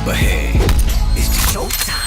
But hey, it's showtime.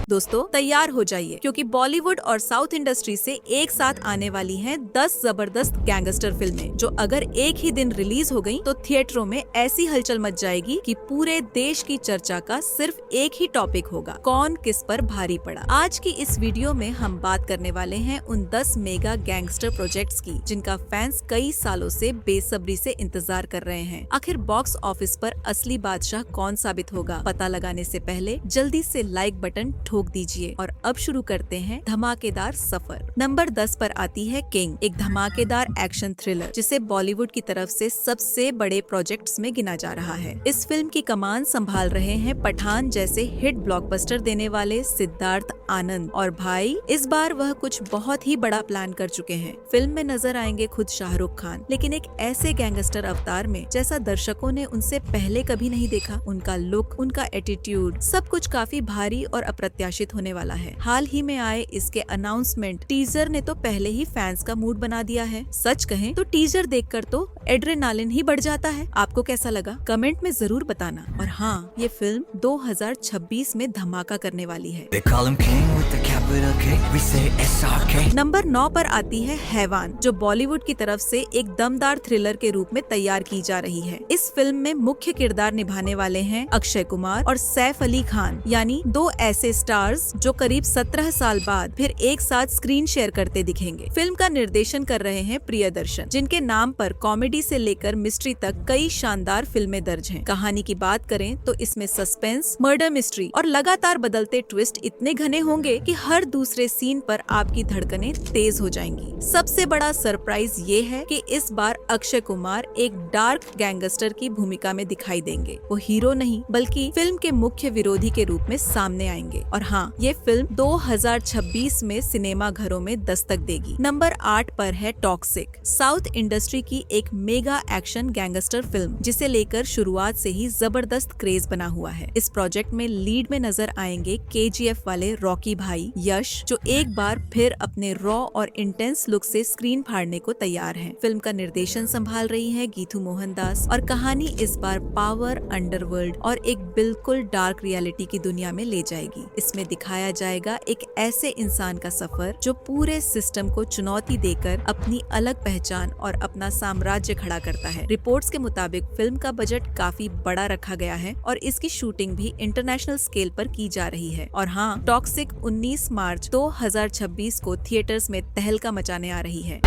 दोस्तों तैयार हो जाइए क्योंकि बॉलीवुड और साउथ इंडस्ट्री से एक साथ आने वाली हैं 10 जबरदस्त गैंगस्टर फिल्में जो अगर एक ही दिन रिलीज हो गयी तो थिएटरों में ऐसी हलचल मच जाएगी कि पूरे देश की चर्चा का सिर्फ एक ही टॉपिक होगा, कौन किस पर भारी पड़ा। आज की इस वीडियो में हम बात करने वाले हैं उन 10 मेगा गैंगस्टर प्रोजेक्ट्स की जिनका फैंस कई सालों से बेसब्री से इंतजार कर रहे हैं। आखिर बॉक्स ऑफिस पर असली बादशाह कौन साबित होगा, पता लगाने से पहले जल्दी से लाइक बटन ठोक दीजिए और अब शुरू करते हैं धमाकेदार सफर। नंबर 10 पर आती है किंग, एक धमाकेदार एक्शन थ्रिलर जिसे बॉलीवुड की तरफ से सबसे बड़े प्रोजेक्ट्स में गिना जा रहा है। इस फिल्म की कमान संभाल रहे हैं पठान जैसे हिट ब्लॉकबस्टर देने वाले सिद्धार्थ आनंद और भाई इस बार वह कुछ बहुत ही बड़ा प्लान कर चुके हैं। फिल्म में नजर आएंगे खुद शाहरुख खान, लेकिन एक ऐसे गैंगस्टर अवतार में जैसा दर्शकों ने उनसे पहले कभी नहीं देखा। उनका लुक, उनका एटीट्यूड, सब कुछ काफी भारी और अप्रत्याशित होने वाला है। हाल ही में आए इसके अनाउंसमेंट टीजर ने तो पहले ही फैंस का मूड बना दिया है। सच कहें तो टीजर देखकर तो एड्रेनालिन ही बढ़ जाता है। आपको कैसा लगा कमेंट में जरूर बताना। और हाँ, ये फिल्म 2026 में धमाका करने वाली है। They call him king with the capital K. We say SRK. Number 9 पर आती है हैवान, जो बॉलीवुड की तरफ से एक दमदार थ्रिलर के रूप में तैयार की जा रही है। इस फिल्म में मुख्य किरदार निभाने वाले हैं अक्षय कुमार और सैफ अली खान, यानी दो ऐसे स्टार्स जो करीब 17 साल बाद फिर एक साथ स्क्रीन शेयर करते दिखेंगे। फिल्म का निर्देशन कर रहे हैं प्रियदर्शन, जिनके नाम पर कॉमेडी से लेकर मिस्ट्री तक कई शानदार फिल्में दर्ज हैं। कहानी की बात करें तो इसमें सस्पेंस, मर्डर मिस्ट्री और लगातार बदलते ट्विस्ट इतने घने होंगे कि हर दूसरे सीन पर आपकी धड़कनें तेज हो जाएंगी। सबसे बड़ा सरप्राइज ये है कि इस बार अक्षय कुमार एक डार्क गैंगस्टर की भूमिका में दिखाई देंगे। वो हीरो नहीं बल्कि फिल्म के मुख्य विरोधी के रूप में सामने आएंगे। और हाँ, ये फिल्म 2026 में सिनेमा घरों में दस्तक देगी। नंबर 8 पर है टॉक्सिक, साउथ इंडस्ट्री की एक मेगा एक्शन गैंगस्टर फिल्म जिसे लेकर शुरुआत से ही जबरदस्त क्रेज बना हुआ है। इस प्रोजेक्ट में लीड में नजर आएंगे KGF वाले रॉकी भाई यश, जो एक बार फिर अपने रॉ और इंटेंस लुक से स्क्रीन फाड़ने को तैयार हैं। फिल्म का निर्देशन संभाल रही है गीतू मोहनदास और कहानी इस बार पावर, अंडरवर्ल्ड और एक बिल्कुल डार्क रियलिटी की दुनिया में ले जाएगी। इसमें दिखाया जाएगा एक ऐसे इंसान का सफर जो पूरे सिस्टम को चुनौती देकर अपनी अलग पहचान और अपना साम्राज्य खड़ा करता है। रिपोर्ट्स के मुताबिक फिल्म का बजट काफी बड़ा रखा गया है और इसकी शूटिंग भी इंटरनेशनल स्केल पर की जा रही है। और हाँ, टॉक्सिक 19 मार्च 2026 को थिएटर्स में तहलका मचाने आ रही है।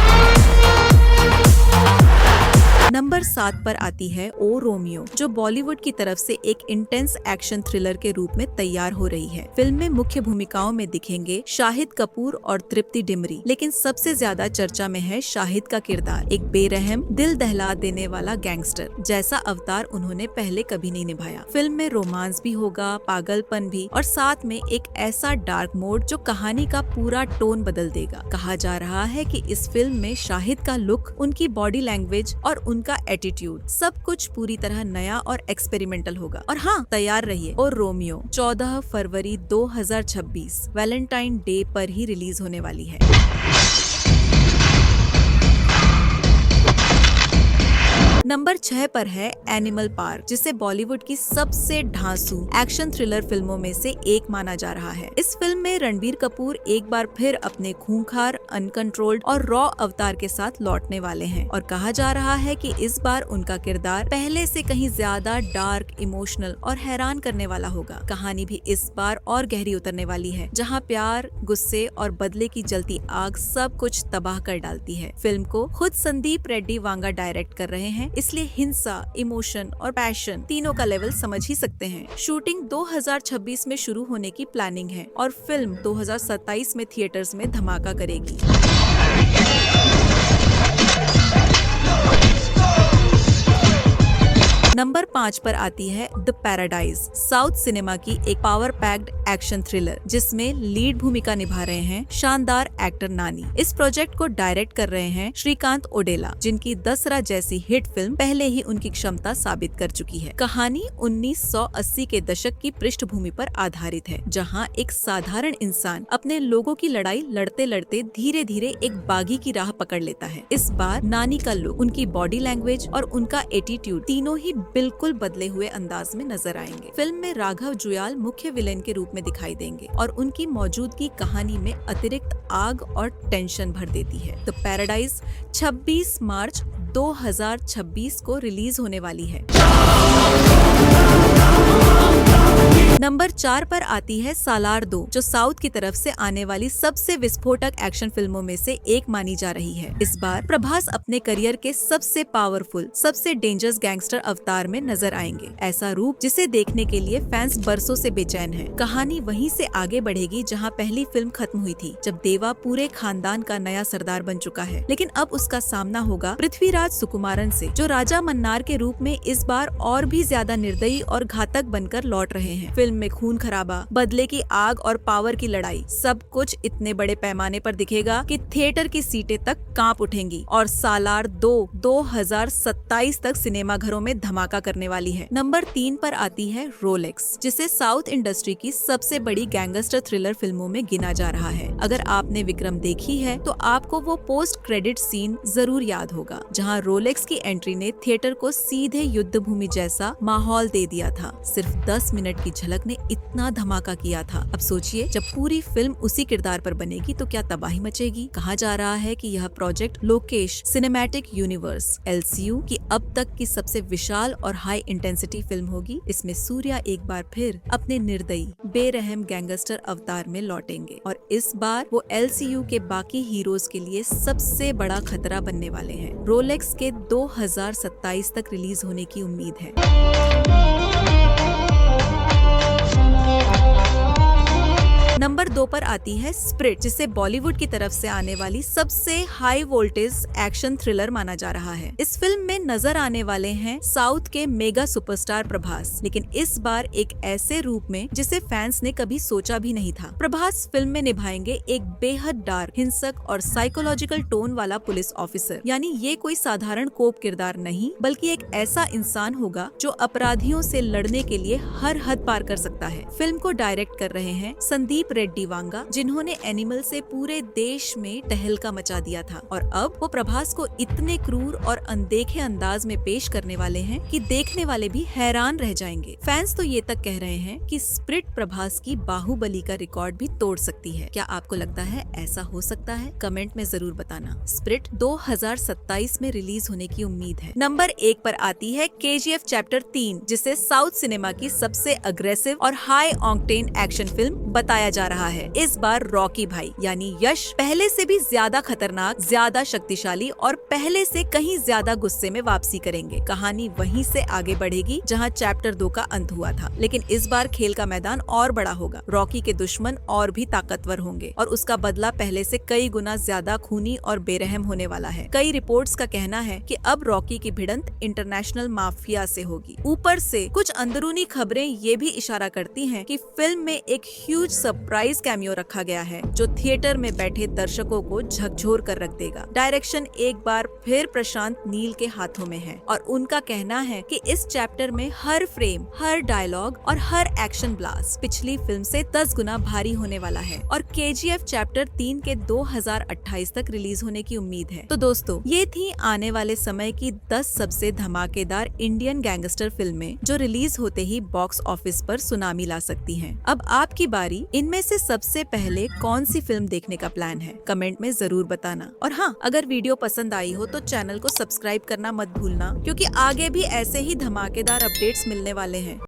नंबर 7 पर आती है ओ रोमियो, जो बॉलीवुड की तरफ से एक इंटेंस एक्शन थ्रिलर के रूप में तैयार हो रही है। फिल्म में मुख्य भूमिकाओं में दिखेंगे शाहिद कपूर और तृप्ति डिमरी, लेकिन सबसे ज्यादा चर्चा में है शाहिद का किरदार, एक बेरहम, दिल दहला देने वाला गैंगस्टर जैसा अवतार उन्होंने पहले कभी नहीं निभाया। फिल्म में रोमांस भी होगा, पागलपन भी, और साथ में एक ऐसा डार्क मोड जो कहानी का पूरा टोन बदल देगा। कहा जा रहा है कि इस फिल्म में शाहिद का लुक, उनकी बॉडी लैंग्वेज और उनका एटीट्यूड, सब कुछ पूरी तरह नया और एक्सपेरिमेंटल होगा। और हाँ, तैयार रहिए, और रोमियो 14 फरवरी 2026 वैलेंटाइन डे पर ही रिलीज होने वाली है। नंबर 6 पर है एनिमल पार्क, जिसे बॉलीवुड की सबसे ढांसू एक्शन थ्रिलर फिल्मों में से एक माना जा रहा है। इस फिल्म में रणबीर कपूर एक बार फिर अपने खूंखार, अनकंट्रोल्ड और रॉ अवतार के साथ लौटने वाले हैं और कहा जा रहा है कि इस बार उनका किरदार पहले से कहीं ज्यादा डार्क, इमोशनल और हैरान करने वाला होगा। कहानी भी इस बार और गहरी उतरने वाली है, जहाँ प्यार, गुस्से और बदले की जलती आग सब कुछ तबाह कर डालती है। फिल्म को खुद संदीप रेड्डी वांगा डायरेक्ट कर रहे हैं, इसलिए हिंसा, इमोशन और पैशन तीनों का लेवल समझ ही सकते हैं। शूटिंग 2026 में शुरू होने की प्लानिंग है और फिल्म 2027 में थिएटर्स में धमाका करेगी। नंबर 5 पर आती है द पैराडाइज, साउथ सिनेमा की एक पावर पैक्ड एक्शन थ्रिलर जिसमें लीड भूमिका निभा रहे हैं शानदार एक्टर नानी। इस प्रोजेक्ट को डायरेक्ट कर रहे हैं श्रीकांत ओडेला, जिनकी दसरा जैसी हिट फिल्म पहले ही उनकी क्षमता साबित कर चुकी है। कहानी 1980 के दशक की पृष्ठभूमि पर आधारित है, जहां एक साधारण इंसान अपने लोगों की लड़ाई लड़ते लड़ते धीरे धीरे एक बागी की राह पकड़ लेता है। इस बार नानी का लुक, उनकी बॉडी लैंग्वेज और उनका एटीट्यूड तीनों ही बिल्कुल बदले हुए अंदाज में नजर आएंगे। फिल्म में राघव जुयाल मुख्य विलेन के रूप में दिखाई देंगे और उनकी मौजूदगी कहानी में अतिरिक्त आग और टेंशन भर देती है। द पैराडाइज 26 मार्च 2026 को रिलीज होने वाली है। नंबर 4 पर आती है सालार 2, जो साउथ की तरफ से आने वाली सबसे विस्फोटक एक्शन फिल्मों में से एक मानी जा रही है। इस बार प्रभास अपने करियर के सबसे पावरफुल, सबसे डेंजरस गैंगस्टर अवतार में नजर आएंगे। ऐसा रूप जिसे देखने के लिए फैंस बरसों से बेचैन हैं। कहानी वहीं से आगे बढ़ेगी जहां पहली फिल्म खत्म हुई थी, जब देवा पूरे खानदान का नया सरदार बन चुका है। लेकिन अब उसका सामना होगा पृथ्वीराज सुकुमारन से, जो राजा मन्नार के रूप में इस बार और भी ज्यादा निर्दयी और घातक बनकर लौट रहे हैं। फिल्म में खून खराबा, बदले की आग और पावर की लड़ाई, सब कुछ इतने बड़े पैमाने पर दिखेगा कि थिएटर की सीटें तक कांप उठेंगी और सालार 2 2027 तक सिनेमा घरों में धमाका करने वाली है। नंबर 3 पर आती है रोलेक्स, जिसे साउथ इंडस्ट्री की सबसे बड़ी गैंगस्टर थ्रिलर फिल्मों में गिना जा रहा है। अगर आपने विक्रम देखी है तो आपको वो पोस्ट क्रेडिट सीन जरूर याद होगा, जहां रोलेक्स की एंट्री ने थिएटर को सीधे युद्ध भूमि जैसा माहौल दे दिया था। सिर्फ 10 मिनट की झलक ने इतना धमाका किया था। अब सोचिए, जब पूरी फिल्म उसी किरदार पर बनेगी तो क्या तबाही मचेगी। कहा जा रहा है कि यह project Lokesh cinematic universe LCU की अब तक की सबसे विशाल और हाई इंटेंसिटी फिल्म होगी। इसमें सूर्या एक बार फिर अपने निर्दयी, बेरहम गैंगस्टर अवतार में लौटेंगे और इस बार वो LCU के बाकी हीरोज के लिए सबसे बड़ा खतरा बनने वाले हैं। रोलेक्स के 2027 तक रिलीज होने की उम्मीद है। नंबर 2 पर आती है स्प्रिट, जिसे बॉलीवुड की तरफ से आने वाली सबसे हाई वोल्टेज एक्शन थ्रिलर माना जा रहा है। इस फिल्म में नजर आने वाले हैं साउथ के मेगा सुपरस्टार प्रभास, लेकिन इस बार एक ऐसे रूप में जिसे फैंस ने कभी सोचा भी नहीं था। प्रभास फिल्म में निभाएंगे एक बेहद डार्क, हिंसक और साइकोलॉजिकल टोन वाला पुलिस ऑफिसर। यानी ये कोई साधारण कोप किरदार नहीं, बल्कि एक ऐसा इंसान होगा जो अपराधियों से लड़ने के लिए हर हद पार कर सकता है। फिल्म को डायरेक्ट कर रहे हैं संदीप रेड्डी वांगा, जिन्होंने एनिमल से पूरे देश में तहलका मचा दिया था और अब वो प्रभास को इतने क्रूर और अनदेखे अंदाज में पेश करने वाले हैं कि देखने वाले भी हैरान रह जाएंगे। फैंस तो ये तक कह रहे हैं कि स्प्रिट प्रभास की बाहुबली का रिकॉर्ड भी तोड़ सकती है। क्या आपको लगता है ऐसा हो सकता है? कमेंट में जरूर बताना। स्प्रिट 2027 में रिलीज होने की उम्मीद है। नंबर 1 पर आती है KGF चैप्टर 3, जिसे साउथ सिनेमा की सबसे अग्रेसिव और हाई ऑक्टेन एक्शन फिल्म बताया जा रहा है। इस बार रॉकी भाई यानी यश पहले से भी ज्यादा खतरनाक, ज्यादा शक्तिशाली और पहले से कहीं ज्यादा गुस्से में वापसी करेंगे। कहानी वहीं से आगे बढ़ेगी जहां चैप्टर 2 का अंत हुआ था, लेकिन इस बार खेल का मैदान और बड़ा होगा। रॉकी के दुश्मन और भी ताकतवर होंगे और उसका बदला पहले से कई गुना ज्यादा खूनी और बेरहम होने वाला है। कई रिपोर्ट्स का कहना है कि अब रॉकी की भिड़ंत इंटरनेशनल माफिया से होगी। ऊपर से कुछ अंदरूनी खबरें ये भी इशारा करती हैं कि फिल्म में एक ह्यूज सरप्राइज कैमियो रखा गया है, जो थिएटर में बैठे दर्शकों को झकझोर कर रख देगा। डायरेक्शन एक बार फिर प्रशांत नील के हाथों में है और उनका कहना है कि इस चैप्टर में हर फ्रेम, हर डायलॉग और हर एक्शन ब्लास्ट पिछली फिल्म से 10 गुना भारी होने वाला है और KGF चैप्टर 3 के 2028 तक रिलीज होने की उम्मीद है। तो दोस्तों, ये थी आने वाले समय की 10 सबसे धमाकेदार इंडियन गैंगस्टर फिल्में, जो रिलीज होते ही बॉक्स ऑफिस पर सुनामी ला सकती हैं। अब आपकी बारी। इनमें से सबसे पहले कौन सी फिल्म देखने का प्लान है? कमेंट में जरूर बताना। और हाँ, अगर वीडियो पसंद आई हो तो चैनल को सब्सक्राइब करना मत भूलना, क्योंकि आगे भी ऐसे ही धमाकेदार अपडेट्स मिलने वाले हैं।